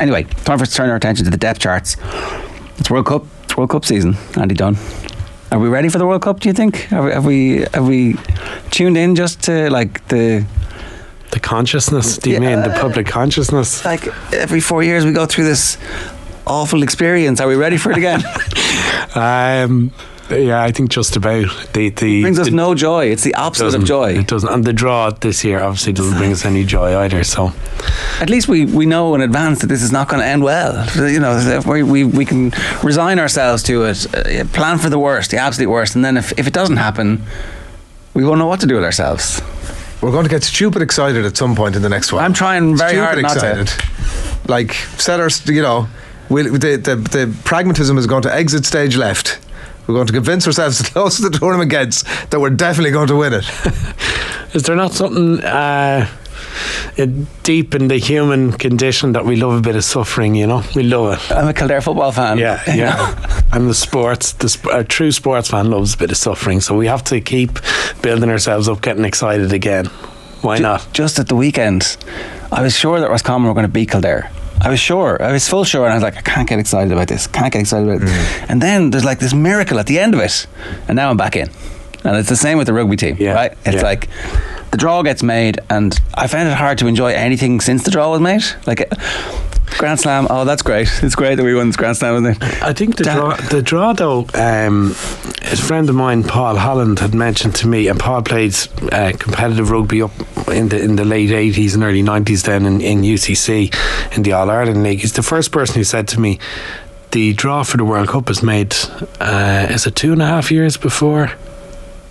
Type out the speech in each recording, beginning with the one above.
Anyway, time for us to turn our attention to the depth charts. It's World Cup. It's World Cup season. Andy Dunne. Are we ready for the World Cup, do you think? Have we tuned in just to like the consciousness? Do you mean the public consciousness? Like every 4 years we go through this awful experience. Are we ready for it again? Yeah, I think just about. It brings us no joy. It's the opposite of joy. It doesn't. And the draw this year obviously doesn't bring us any joy either. So at least we know in advance that this is not going to end well. You know, we can resign ourselves to it, plan for the worst, the absolute worst, and then if it doesn't happen, we won't know what to do with ourselves. We're going to get stupid excited at some point in the next one. I'm trying very hard not excited. to. Like, the pragmatism is going to exit stage left. We're going to convince ourselves the closer the tournament gets that we're definitely going to win it. Is there not something deep in the human condition that we love a bit of suffering, you know? We love it. I'm a Kildare football fan. Yeah. I'm a true sports fan loves a bit of suffering, so we have to keep building ourselves up, getting excited again. Why not? Just at the weekend, I was sure that Roscommon were going to beat Kildare. I was full sure, and I was like, I can't get excited about this. And then there's like this miracle at the end of it, and now I'm back in. And it's the same with the rugby team, right? It's like the draw gets made, and I found it hard to enjoy anything since the draw was made. Like Grand Slam, oh, that's great. It's great that we won this Grand Slam, isn't it? I think the draw though, a friend of mine, Paul Holland, had mentioned to me, and Paul played competitive rugby up in the late 80s and early 90s then in UCC in the All-Ireland League. He's the first person who said to me, the draw for the World Cup is made, is it 2.5 years before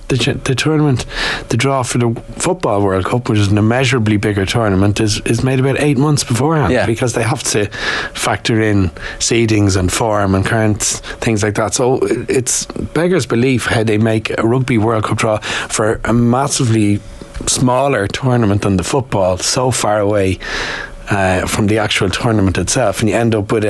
the tournament? The draw for the Football World Cup, which is an immeasurably bigger tournament, is made about 8 months beforehand, because they have to factor in seedings and form and current things like that. So it's beggars belief how they make a Rugby World Cup draw for a massively smaller tournament than the football, so far away from the actual tournament itself, and you end up with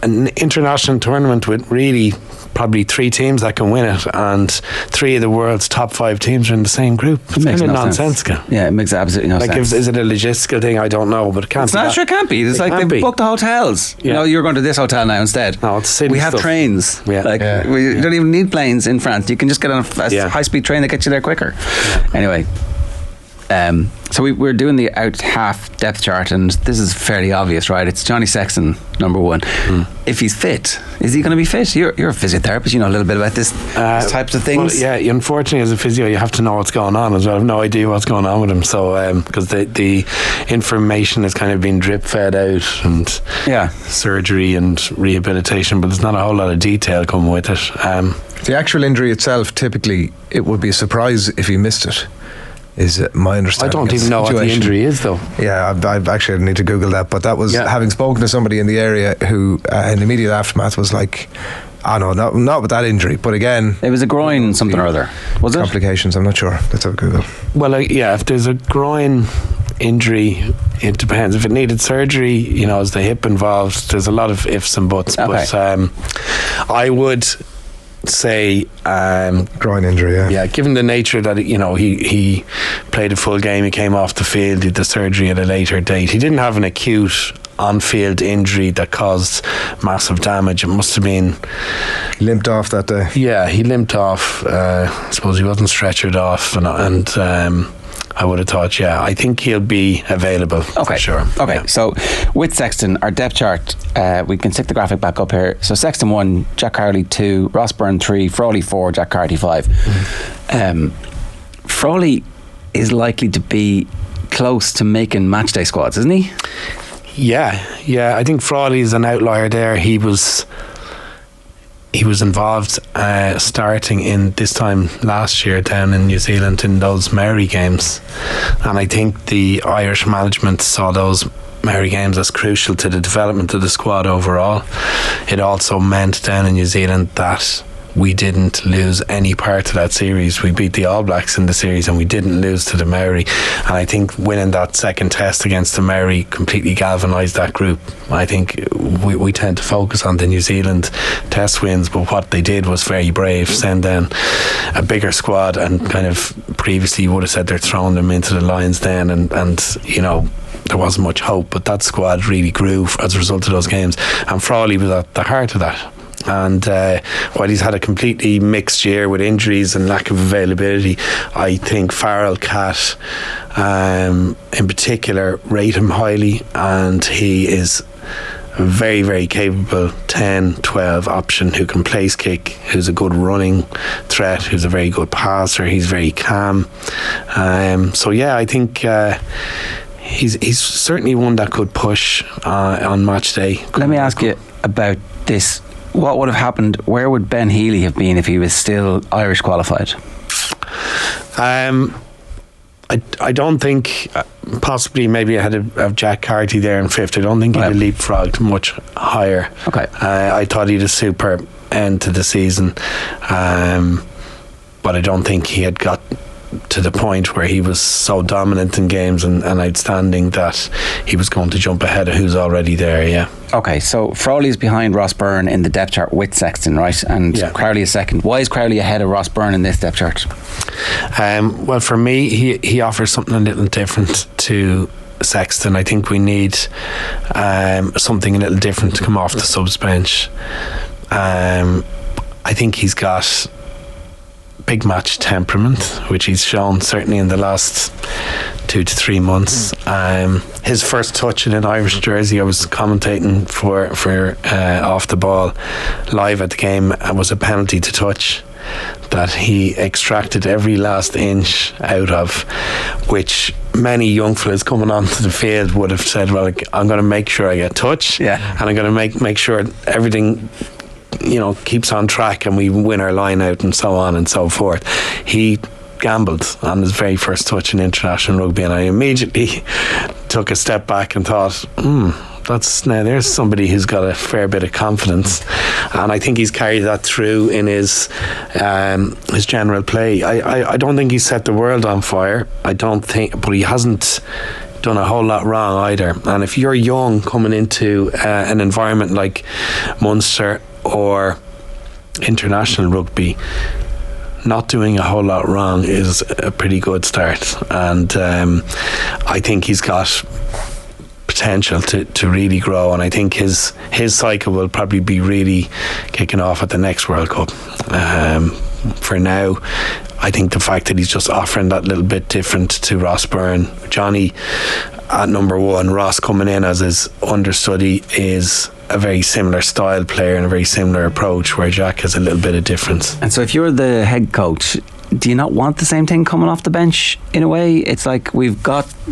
an international tournament with really probably 3 teams that can win it, and 3 of the world's top 5 teams are in the same group. It's kind of nonsensical. Yeah, it makes absolutely no sense. Is it a logistical thing? I don't know, but it can't. It's not sure. It can't be. It's like they booked the hotels. Yeah. You know, you're going to this hotel now instead. No, it's city we have stuff. Trains. Yeah. We don't even need planes in France. You can just get on a high-speed train that gets you there quicker. Yeah. Anyway. So we're doing the out half depth chart, and this is fairly obvious, right? It's Johnny Sexton, number 1. If he's fit, is he going to be fit? You're a physiotherapist, you know a little bit about this types of things. Well, yeah, unfortunately as a physio you have to know what's going on as well. I have no idea what's going on with him, so because the information has kind of been drip fed out, and surgery and rehabilitation, but there's not a whole lot of detail coming with it. The actual injury itself, typically it would be a surprise if he missed it, is my understanding. I don't even know what the injury is though. Yeah, I actually need to Google that, but that was having spoken to somebody in the area who in the immediate aftermath was like, no, not with that injury, but again it was a groin something or other, was it? Complications, I'm not sure. Let's have a Google. Well, if there's a groin injury, it depends. If it needed surgery, is the hip involved, there's a lot of ifs and buts. Okay. But I would say groin injury, given the nature that he played a full game, he came off the field, did the surgery at a later date, he didn't have an acute on-field injury that caused massive damage. It must have been he limped off that day. He limped off. I suppose he wasn't stretchered off, and I would have thought, I think he'll be available. Okay, for sure. Okay, so with Sexton, our depth chart, we can stick the graphic back up here. So Sexton 1, Jack Crowley 2, Ross Byrne 3, Frawley 4, Jack Carty 5. Frawley is likely to be close to making matchday squads, isn't he? Yeah. I think Frawley is an outlier there. He was involved starting in this time last year down in New Zealand in those Maori games, and I think the Irish management saw those Maori games as crucial to the development of the squad overall. It also meant down in New Zealand that we didn't lose any part of that series. We beat the All Blacks in the series and we didn't lose to the Maori, and I think winning that second test against the Maori completely galvanised that group. I think we tend to focus on the New Zealand test wins, but what they did was very brave, send down a bigger squad, and kind of previously you would have said they're throwing them into the Lions Den, and there wasn't much hope, but that squad really grew as a result of those games, and Crowley was at the heart of that. And while he's had a completely mixed year with injuries and lack of availability, I think Farrell, Cat in particular, rate him highly, and he is a very, very capable 10-12 option who can place kick, who's a good running threat, who's a very good passer. He's very calm. So yeah, I think he's certainly one that could push on match day. Let me ask you about this. What would have happened? Where would Ben Healy have been if he was still Irish qualified? I don't think, possibly maybe ahead of Jack Carty there in fifth. I don't think he'd have leapfrogged much higher. Okay. I thought he'd a superb end to the season, but I don't think he had got to the point where he was so dominant in games and outstanding that he was going to jump ahead of who's already there. Yeah. Okay, so Crowley's behind Ross Byrne in the depth chart with Sexton, right? And Crowley is second. Why is Crowley ahead of Ross Byrne in this depth chart? Well, for me, he offers something a little different to Sexton. I think we need something a little different to come off the subs bench. I think he's got big match temperament, which he's shown certainly in the last 2 to 3 months. His first touch in an Irish jersey, I was commentating for Off the Ball live at the game, was a penalty to touch that he extracted every last inch out of, which many young fellas coming onto the field would have said, well, I'm going to make sure I get touch, and I'm going to make sure everything keeps on track and we win our line out and so on and so forth. He gambled on his very first touch in international rugby, and I immediately took a step back and thought, there's somebody who's got a fair bit of confidence, and I think he's carried that through in his general play. I don't think he's set the world on fire, but he hasn't done a whole lot wrong either. And if you're young coming into an environment like Munster or international rugby, not doing a whole lot wrong is a pretty good start. And I think he's got potential to really grow, and I think his cycle will probably be really kicking off at the next World Cup. For now, I think the fact that he's just offering that little bit different to Ross Byrne, Johnny at number 1, Ross coming in as his understudy, is a very similar style player and a very similar approach, where Jack has a little bit of difference. And so if you're the head coach, do you not want the same thing coming off the bench in a way? It's like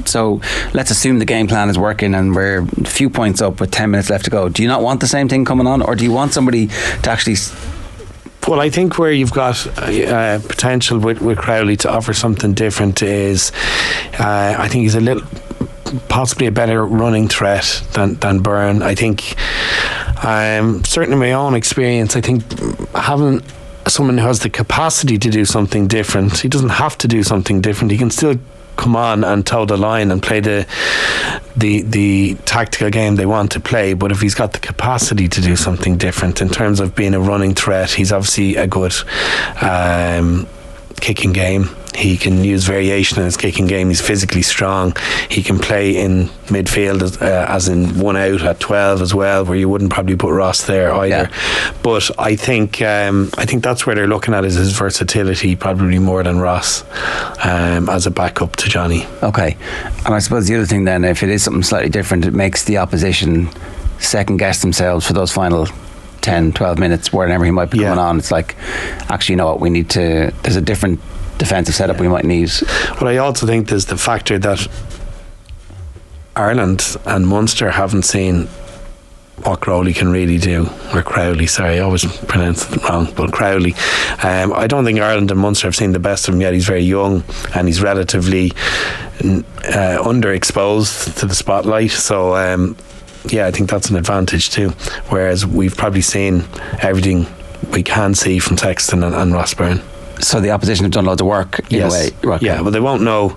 so let's assume the game plan is working and we're a few points up with 10 minutes left to go. Do you not want the same thing coming on, or do you want somebody to actually... Well, I think where you've got potential with Crowley to offer something different is I think he's possibly a better running threat than Byrne. I think certainly in my own experience, I think having someone who has the capacity to do something different, he doesn't have to do something different, he can still come on and toe the line and play the tactical game they want to play. But if he's got the capacity to do something different in terms of being a running threat, he's obviously a good kicking game. He can use variation in his kicking game. He's physically strong. He can play in midfield as in 1 out at 12 as well, where you wouldn't probably put Ross there either. But I think that's where they're looking at, is his versatility probably more than Ross as a backup to Johnny. Okay. And I suppose the other thing then, if it is something slightly different, it makes the opposition second guess themselves for those final 10-12 minutes whenever he might be coming on. It's like, actually, you know what, there's a different defensive setup we might need. But I also think there's the factor that Ireland and Munster haven't seen what Crowley can really do, or Crowley, sorry, I always pronounce it wrong, but Crowley. I don't think Ireland and Munster have seen the best of him yet. He's very young and he's relatively underexposed to the spotlight, so I think that's an advantage too, whereas we've probably seen everything we can see from Sexton and Ross Byrne. So the opposition have done loads of work in a way. Right. Yeah, but they won't know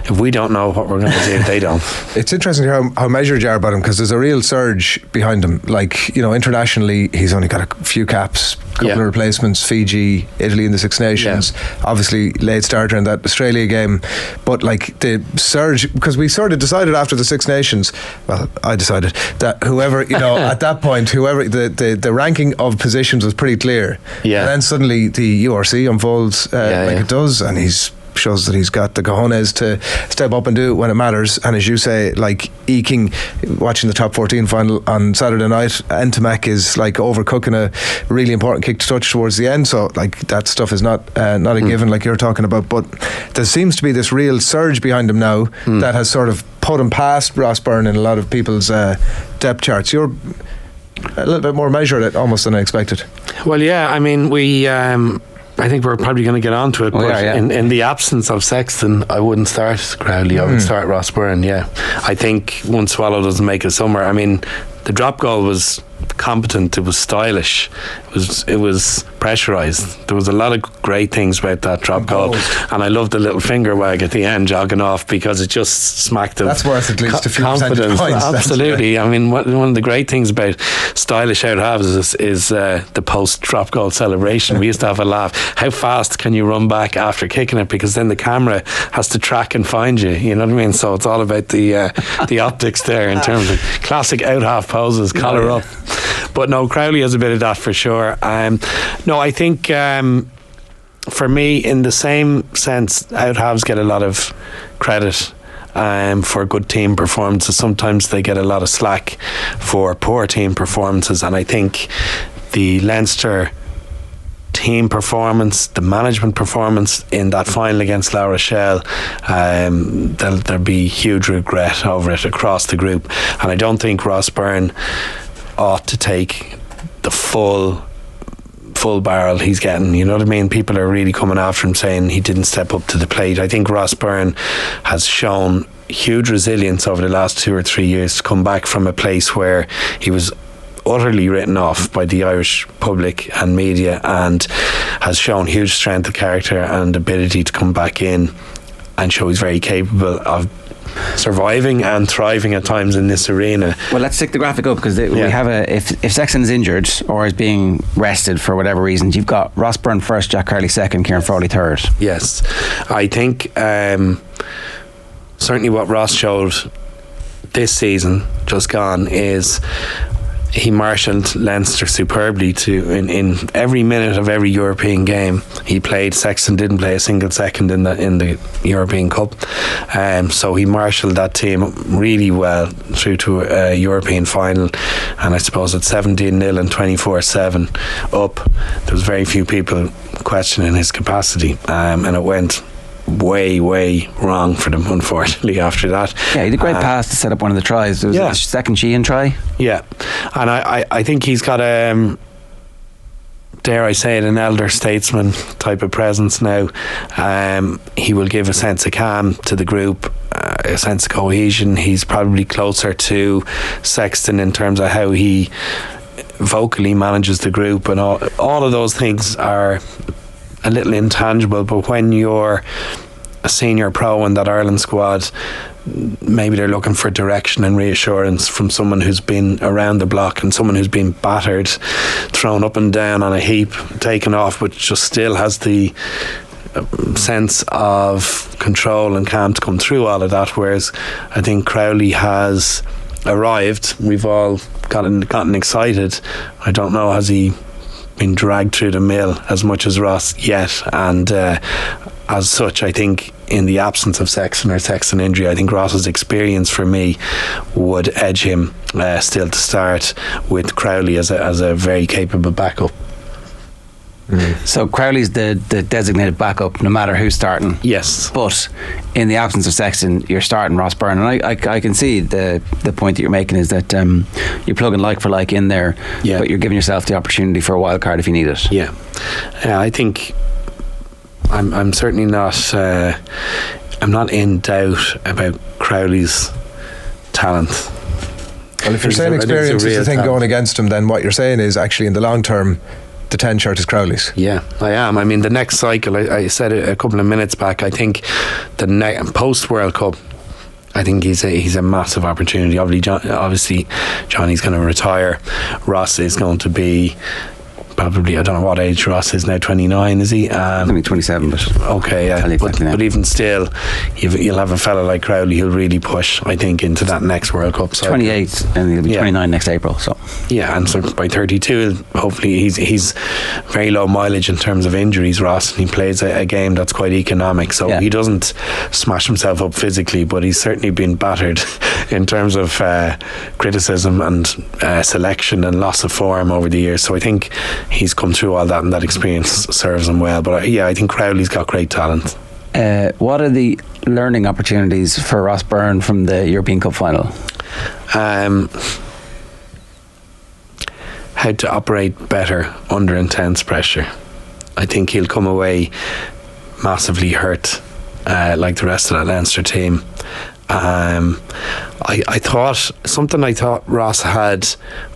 if we don't know what we're going to do. They don't. It's interesting how measured you are about him, because there's a real surge behind him. Like, you know, internationally, he's only got a few caps, couple of replacements, Fiji, Italy in the Six Nations, obviously late starter in that Australia game. But like the surge, because we sort of decided after the Six Nations, well, I decided that whoever, you know, at that point, whoever the ranking of positions was pretty clear. Yeah. And then suddenly the URC unfolds like it does, and he's shows that he's got the cojones to step up and do it when it matters. And as you say, like watching the top 14 final on Saturday night, Ntamak is like overcooking a really important kick to touch towards the end. So like that stuff is not a given, like you're talking about. But there seems to be this real surge behind him now that has sort of put him past Ross Byrne in a lot of people's depth charts. You're a little bit more measured almost than I expected. Well, yeah, I mean, I think we're probably going to get on to it, but in the absence of Sexton, I wouldn't start Crowley. I would start Ross Byrne. I think one swallow doesn't make a summer. I mean, the drop goal was competent, it was stylish, it was pressurised. There was a lot of great things about that drop goal, and I loved the little finger wag at the end jogging off, because it just smacked him. That's worth at least a few confidence. Points. Absolutely. I mean, one of the great things about stylish out halves is the post drop goal celebration. We used to have a laugh. How fast can you run back after kicking it? Because then the camera has to track and find you. You know what I mean? So it's all about the optics there in terms of classic out half poses, collar up. But no, Crowley has a bit of that for sure. No, I think for me, in the same sense, out halves get a lot of credit for good team performances. Sometimes they get a lot of slack for poor team performances, and I think the Leinster team performance, the management performance in that final against La Rochelle, there'll be huge regret over it across the group, and I don't think Ross Byrne ought to take the full barrel he's getting. You know what I mean? People are really coming after him, saying he didn't step up to the plate. I think Ross Byrne has shown huge resilience over the last 2 or 3 years to come back from a place where he was utterly written off by the Irish public and media, and has shown huge strength of character and ability to come back in and show he's very capable of surviving and thriving at times in this arena. Well, let's stick the graphic up, because we have if Sexton's injured or is being rested for whatever reasons, you've got Ross Byrne first, Jack Crowley second, Kieran Foley third. Yes, I think certainly what Ross showed this season just gone is he marshalled Leinster superbly in every minute of every European game he played. Sexton didn't play a single second in the European Cup, so he marshalled that team really well through to a European final, and I suppose at 17-0 and 24-7 up, there was very few people questioning his capacity, and it went way wrong for them, unfortunately, after that. Yeah, he did a great pass to set up one of the tries. It was the second Sheehan try. Yeah, and I think he's got dare I say it, an elder statesman type of presence now. He will give a sense of calm to the group, a sense of cohesion. He's probably closer to Sexton in terms of how he vocally manages the group, and all of those things are a little intangible, but when you're a senior pro in that Ireland squad, maybe they're looking for direction and reassurance from someone who's been around the block and someone who's been battered, thrown up and down on a heap, taken off, but just still has the sense of control and calm to come through all of that. Whereas I think Crowley has arrived. We've all gotten excited. I don't know, has he been dragged through the mill as much as Ross yet? And as such, I think in the absence of Sexton or Sexton injury, I think Ross's experience for me would edge him still to start, with Crowley as a very capable backup. So Crowley's the designated backup no matter who's starting. Yes, but in the absence of Sexton, you're starting Ross Byrne, and I can see the point that you're making is that you're plugging like for like in there, but you're giving yourself the opportunity for a wild card if you need it. I think I'm certainly not I'm not in doubt about Crowley's talent. Well, if you're saying experience is the thing going against him, then what you're saying is actually in the long term the 10 shirt is Crowley's. Yeah, I am. I mean, the next cycle, I said it a couple of minutes back, I think the post World Cup, I think he's a massive opportunity. Obviously, Johnny's going to retire. Ross is going to be probably, I don't know what age Ross is now, 29, is he? I think 27, but okay, yeah. But even still, you'll have a fella like Crowley who'll really push, I think, into that next World Cup cycle. 28, and he'll be 29 next April. So yeah, and so by 32, hopefully he's very low mileage in terms of injuries, Ross, and he plays a game that's quite economic, so he doesn't smash himself up physically, but he's certainly been battered in terms of criticism and selection and loss of form over the years. So I think he's come through all that, and that experience serves him well. But I think Crowley's got great talent. What are the learning opportunities for Ross Byrne from the European Cup final? How to operate better under intense pressure. I think he'll come away massively hurt, like the rest of that Leinster team. I thought Ross had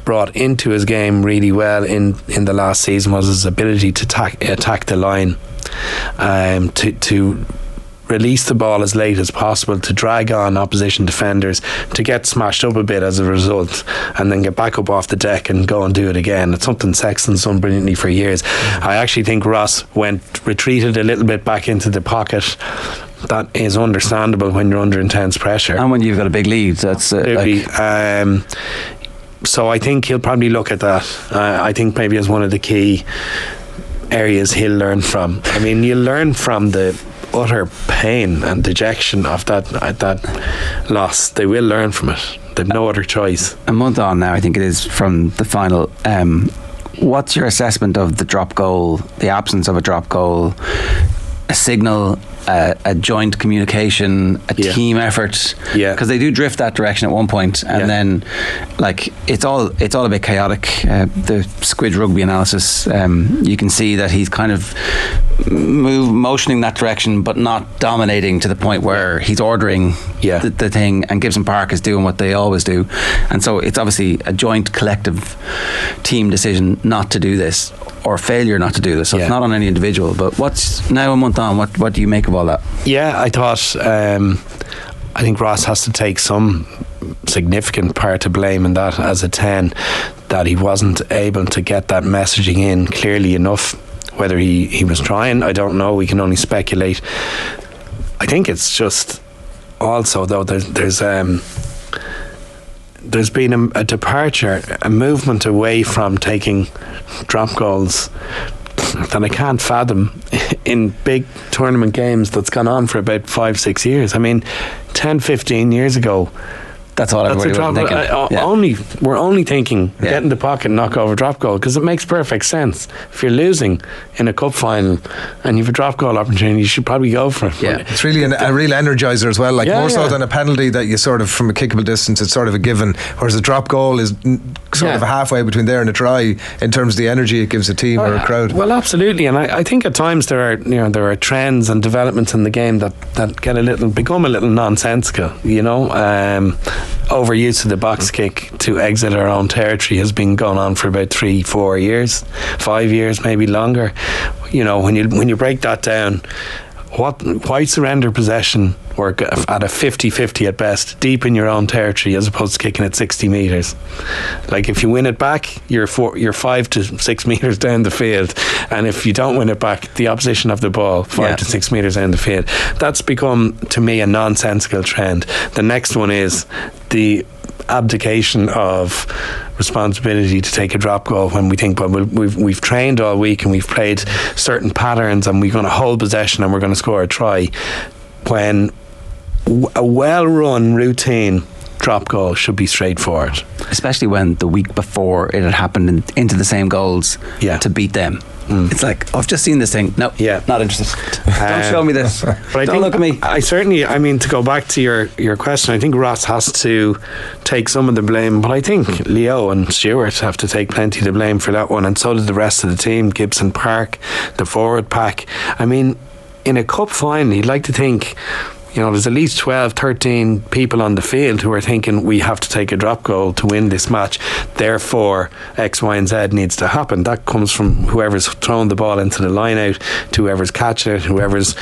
brought into his game really well in the last season was his ability to attack the line, to release the ball as late as possible, to drag on opposition defenders, to get smashed up a bit as a result, and then get back up off the deck and go and do it again. It's something Sexton's done brilliantly for years. I actually think Ross retreated a little bit back into the pocket. That is understandable when you're under intense pressure, and when you've got a big lead. That's so I think he'll probably look at that. I think maybe as one of the key areas he'll learn from. I mean, you'll learn from the utter pain and dejection of that loss. They will learn from it. They've no other choice. A month on now, I think it is, from the final. What's your assessment of the drop goal, the absence of a drop goal, a signal, a joint communication, a team effort? Because they do drift that direction at one point, and then it's all a bit chaotic. The Squid Rugby analysis, you can see that he's kind of motioning that direction, but not dominating to the point where he's ordering the thing, and Gibson Park is doing what they always do. And so it's obviously a joint collective team decision not to do this, or failure not to do this. So it's not on any individual. But what's now a month on, what do you make of all that? I thought I think Ross has to take some significant part to blame in that, as a 10, that he wasn't able to get that messaging in clearly enough. Whether he was trying, I don't know. We can only speculate. I think it's just also, though, there's been a departure, a movement away from taking drop goals that I can't fathom in big tournament games that's gone on for about 5-6 years. I mean, 10-15 years ago, that's all everybody was thinking. We're only thinking get in the pocket and knock over drop goal, because it makes perfect sense. If you're losing in a cup final and you've a drop goal opportunity, you should probably go for it. It's really a real energizer as well, more so than a penalty that you sort of, from a kickable distance, it's sort of a given, whereas a drop goal is sort of halfway between there and a try in terms of the energy it gives a team or a crowd. Well, absolutely. And I think at times there are trends and developments in the game that become a little nonsensical, overuse of the box kick to exit our own territory has been going on for about 3-4 years, 5 years, maybe longer. When you break that down, why surrender possession or at a 50-50 at best deep in your own territory as opposed to kicking it 60 metres? Like, if you win it back, you're 5 to 6 metres down the field, and if you don't win it back, the opposition of the ball 5 to 6 metres down the field. That's become, to me, a nonsensical trend. The next one is the abdication of responsibility to take a drop goal when we think, well, we've trained all week and we've played certain patterns and we're going to hold possession and we're going to score a try, when a well-run routine drop goal should be straightforward, especially when the week before it had happened into the same goals to beat them. It's like, I've just seen this thing. No, not interested. Don't show me this. But don't look at me. To go back to your question, I think Ross has to take some of the blame, but I think Leo and Stewart have to take plenty of the blame for that one, and so did the rest of the team, Gibson Park, the forward pack. I mean, in a cup final, you'd like to think, there's at least 12, 13 people on the field who are thinking we have to take a drop goal to win this match, therefore X, Y and Z needs to happen. That comes from whoever's throwing the ball into the line out, to whoever's catching it, whoever's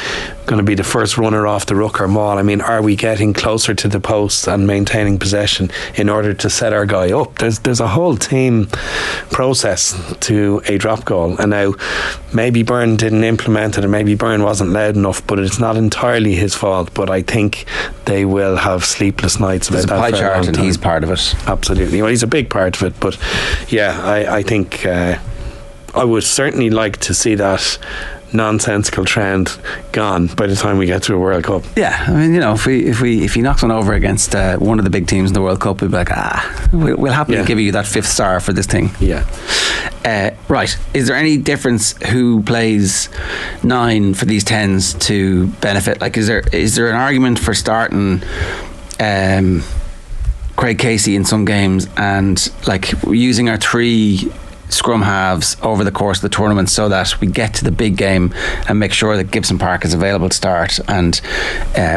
going to be the first runner off the ruck or maul. I mean, are we getting closer to the post and maintaining possession in order to set our guy up? There's a whole team process to a drop goal, and now maybe Byrne didn't implement it, or maybe Byrne wasn't loud enough, but it's not entirely his fault. But I think they will have sleepless nights about that. There's a pie chart and he's part of it. Absolutely. Well, he's a big part of it, but yeah, I think I would certainly like to see that nonsensical trend gone by the time we get to a World Cup. Yeah, I mean, if he knocks one over against one of the big teams in the World Cup, we'll be like, we'll happily give you that 5th star for this thing. Yeah. Right. Is there any difference who plays 9 for these 10s to benefit? Like, is there an argument for starting Craig Casey in some games and like using our 3 scrum halves over the course of the tournament so that we get to the big game and make sure that Gibson Park is available to start, and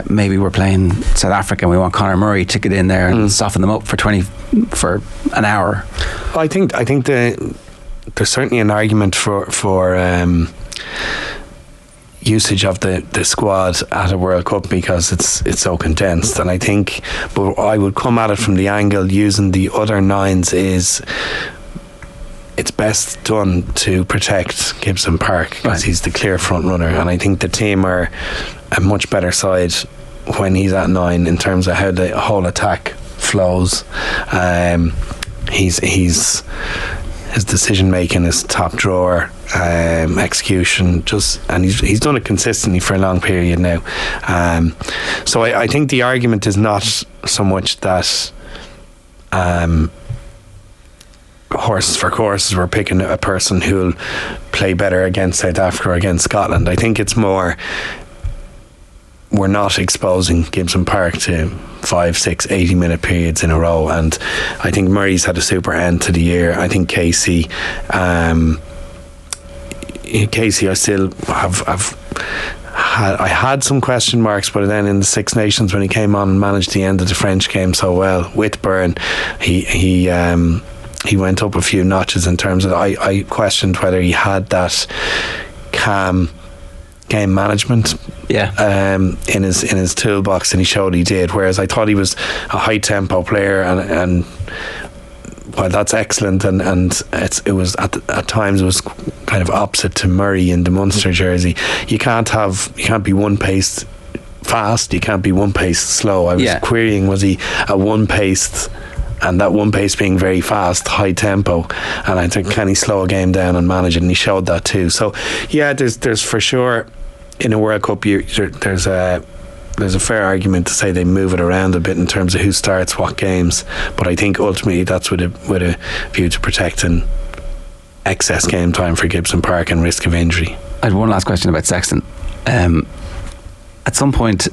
maybe we're playing South Africa and we want Conor Murray to get in there and soften them up for an hour? I think there's certainly an argument for usage of the squad at a World Cup because it's so condensed, and I think, but I would come at it from the angle using the other 9s is it's best done to protect Gibson Park because he's the clear front runner, and I think the team are a much better side when he's at 9 in terms of how the whole attack flows. His decision making is top drawer, execution, and he's done it consistently for a long period now. So I think the argument is not so much that horses for courses we're picking a person who'll play better against South Africa or against Scotland. I think it's more we're not exposing Gibson Park to 5, 6, 80-minute periods in a row, and I think Murray's had a super end to the year. I think Casey I still I had some question marks, but then in the Six Nations when he came on and managed the end of the French game so well with Byrne, he went up a few notches in terms of I questioned whether he had that calm game management in his toolbox, and he showed he did, whereas I thought he was a high tempo player, and while that's excellent, and it was at times it was kind of opposite to Murray in the Munster jersey. You can't be one paced fast, you can't be one paced slow. I was querying, was he a one paced, and that one pace being very fast, high tempo, and I think, can he slow a game down and manage it? And he showed that too. So yeah, there's for sure in a World Cup there's a fair argument to say they move it around a bit in terms of who starts what games, but I think ultimately that's with a view to protecting excess game time for Gibson Park and risk of injury. I had one last question about Sexton. At some point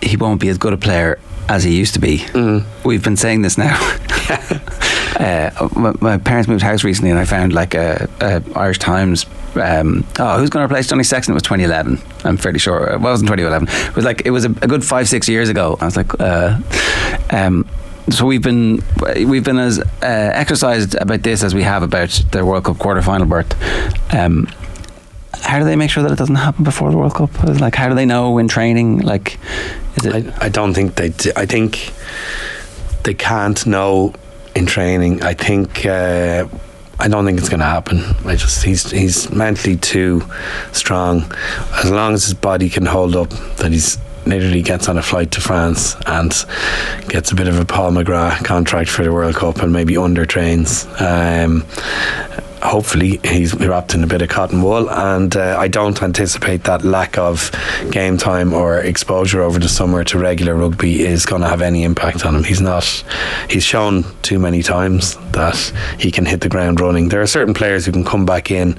he won't be as good a player as he used to be. We've been saying this now. My parents moved house recently, and I found like a Irish Times who's going to replace Johnny Sexton? It was 2011. I'm fairly sure it wasn't 2011. It was a good 5-6 years ago. I was like so we've been as exercised about this as we have about the World Cup quarter-final berth. How do they make sure that it doesn't happen before the World Cup? Like, how do they know in training? Like, is it? I don't think they do. I think they can't know in training. I think I don't think it's going to happen. He's mentally too strong. As long as his body can hold up, that he's literally gets on a flight to France and gets a bit of a Paul McGrath contract for the World Cup and maybe under trains. Hopefully he's wrapped in a bit of cotton wool, and I don't anticipate that lack of game time or exposure over the summer to regular rugby is going to have any impact on him. He's shown too many times that he can hit the ground running. There are certain players who can come back in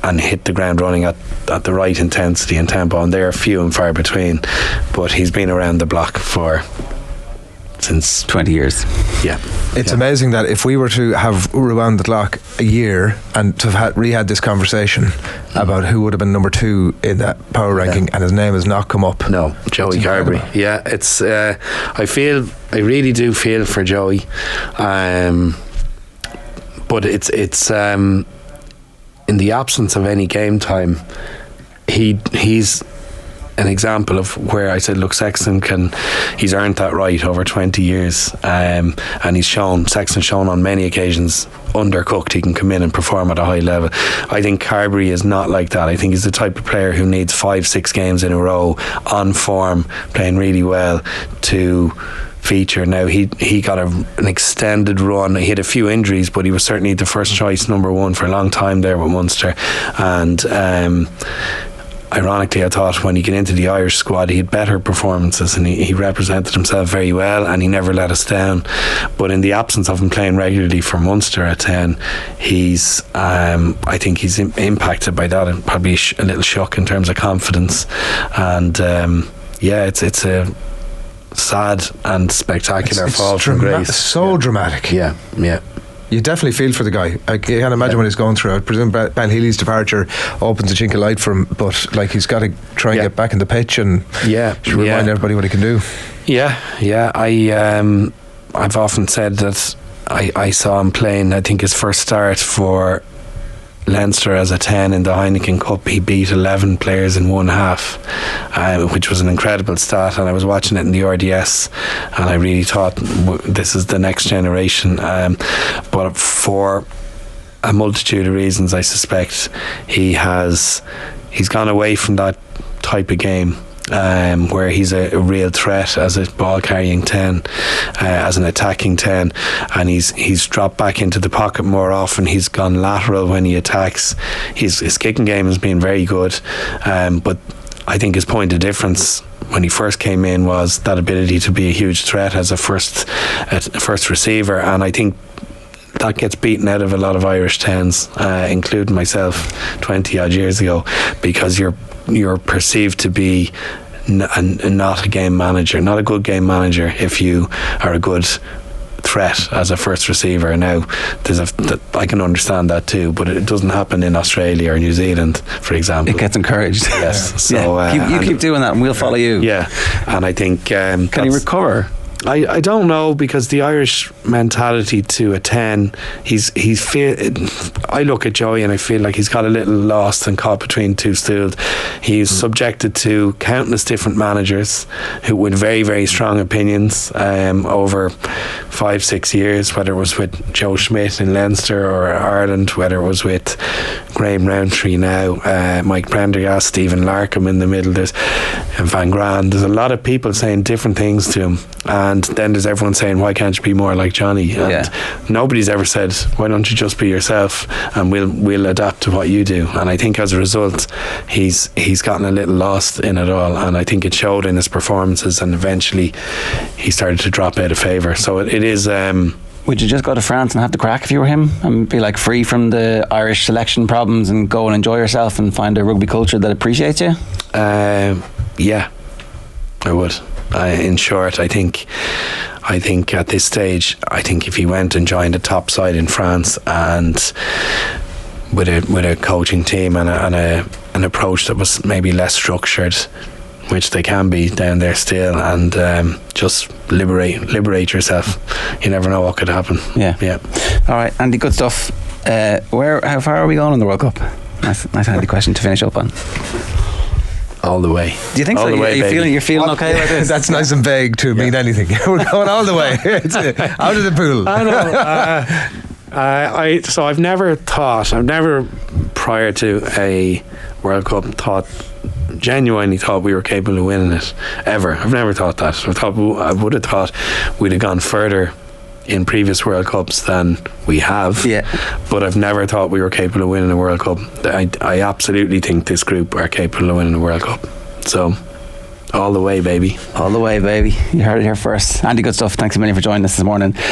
and hit the ground running at the right intensity and tempo, and they're few and far between, but he's been around the block for since 20 years. Yeah. It's amazing that if we were to have rewound the clock a year and to have re-had this conversation about who would have been number 2 in that power ranking, and his name has not come up. No, Joey Carberry. Yeah, it's. I really do feel for Joey, but it's in the absence of any game time, he's an example of where I said, look, Sexton he's earned that right over 20 years, and Sexton's shown on many occasions undercooked, he can come in and perform at a high level. I think Carberry is not like that. I think he's the type of player who needs 5-6 games in a row on form, playing really well, to feature. Now he got an extended run. He had a few injuries, but he was certainly the first choice number 1 for a long time there with Munster, and ironically, I thought when he got into the Irish squad, he had better performances, and he represented himself very well, and he never let us down. But in the absence of him playing regularly for Munster at 10, I think he's impacted by that, and probably a little shock in terms of confidence. And it's a sad and spectacular fall from grace. So dramatic. Yeah. You definitely feel for the guy. I can't imagine what he's going through. I presume Ben Healy's departure opens a chink of light for him, but he's got to try and get back in the pitch and remind everybody what he can do. I've often said that I saw him playing, I think his first start for Leinster as a 10 in the Heineken Cup. He beat 11 players in one half, which was an incredible stat, and I was watching it in the RDS, and I really thought this is the next generation, but for a multitude of reasons, I suspect he's gone away from that type of game, where he's a real threat as a ball carrying 10, as an attacking 10, and he's dropped back into the pocket more often. He's gone lateral when he attacks. His kicking game has been very good, but I think his point of difference when he first came in was that ability to be a huge threat as a first receiver, and I think that gets beaten out of a lot of Irish 10s, including myself 20 odd years ago, because you're perceived to be not a game manager, not a good game manager, if you are a good threat as a first receiver. Now I can understand that too, but it doesn't happen in Australia or New Zealand, for example. It gets encouraged. Yes. So you keep doing that and we'll follow you. Yeah. And I think can he recover? I don't know, because the Irish mentality to a 10, I look at Joey and I feel like he's got a little lost and caught between two stools. He's subjected to countless different managers who with very, very strong opinions over 5-6 years, whether it was with Joe Schmidt in Leinster or Ireland, whether it was with Graham Rowntree now, Mike Prendergast, Stephen Larkham in the middle, there's Van Graan. There's a lot of people saying different things to him, and then there's everyone saying, why can't you be more like Johnny? And nobody's ever said, why don't you just be yourself and we'll adapt to what you do. And I think as a result he's gotten a little lost in it all, and I think it showed in his performances, and eventually he started to drop out of favour. So it is would you just go to France and have the crack if you were him and be like free from the Irish selection problems and go and enjoy yourself and find a rugby culture that appreciates you? Yeah, I would. In short, I think at this stage, I think if he went and joined a top side in France and with a coaching team and an approach that was maybe less structured, which they can be down there still, and just liberate yourself. You never know what could happen. Yeah. All right, Andy, good stuff. How far are we going in the World Cup? Nice handy question to finish up on. All the way. Do you think all so? You're feeling okay about this? That's nice and vague to mean anything. We're going all the way. It's out of the pool. I know. So I've never prior to a World Cup genuinely thought we were capable of winning it ever. I've never thought that. I would have thought we'd have gone further in previous World Cups than we have, but I've never thought we were capable of winning a World Cup. I absolutely think this group are capable of winning a World Cup. So all the way, baby. All the way, baby. You heard it here first. Andy, good stuff. Thanks a million for joining us this morning.